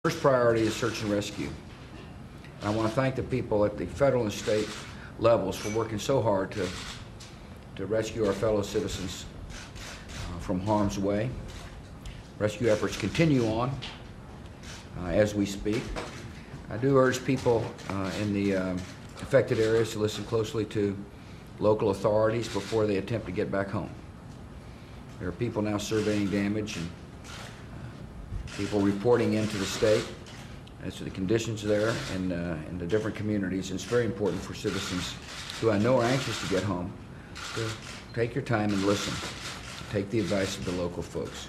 First priority is search and rescue. And I want to thank the people at the federal and state levels for working so hard to rescue our fellow citizens from harm's way. Rescue efforts continue on as we speak. I do urge people in the affected areas to listen closely to local authorities before they attempt to get back home. There are people now surveying damage and people reporting into the state as to the conditions there and in the different communities. And it's very important for citizens who I know are anxious to get home to take your time and listen, to take the advice of the local folks.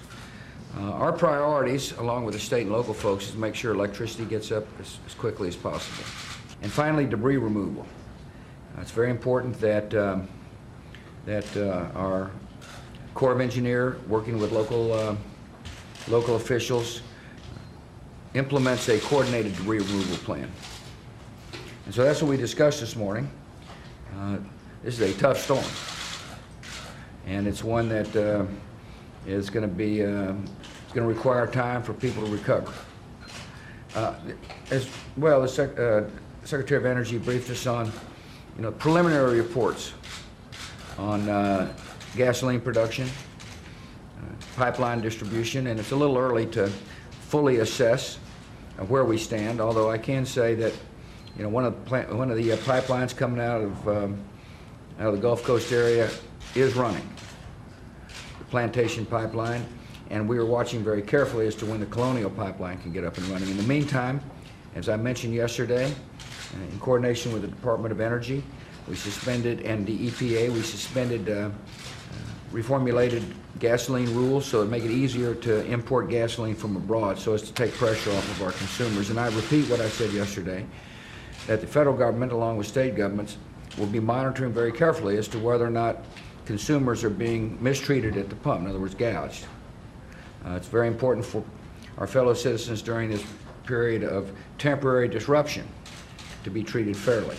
Our priorities, along with the state and local folks, is to make sure electricity gets up as quickly as possible. And finally, debris removal. It's very important that our Corps of Engineers, working with local officials, implements a coordinated debris removal plan. And so that's what we discussed this morning. This is a tough storm, and it's one that is going to be it's going to require time for people to recover. As well, the Secretary of Energy briefed us on preliminary reports on gasoline production, pipeline distribution, and it's a little early to fully assess where we stand, although I can say that one of the pipelines coming out of the Gulf Coast area is running, the Plantation Pipeline, and we are watching very carefully as to when the Colonial Pipeline can get up and running. In the meantime, as I mentioned yesterday, in coordination with the Department of Energy, we suspended, and the EPA, we suspended reformulated gasoline rules so it make it easier to import gasoline from abroad so as to take pressure off of our consumers. And I repeat what I said yesterday, that the federal government, along with state governments, will be monitoring very carefully as to whether or not consumers are being mistreated at the pump, in other words, gouged. It's very important for our fellow citizens during this period of temporary disruption to be treated fairly.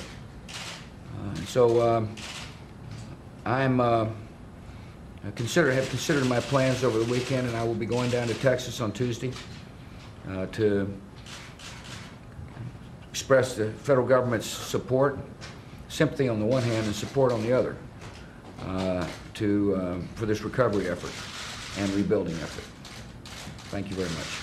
Have considered my plans over the weekend, and I will be going down to Texas on Tuesday to express the federal government's support, sympathy on the one hand and support on the other, for this recovery effort and rebuilding effort. Thank you very much.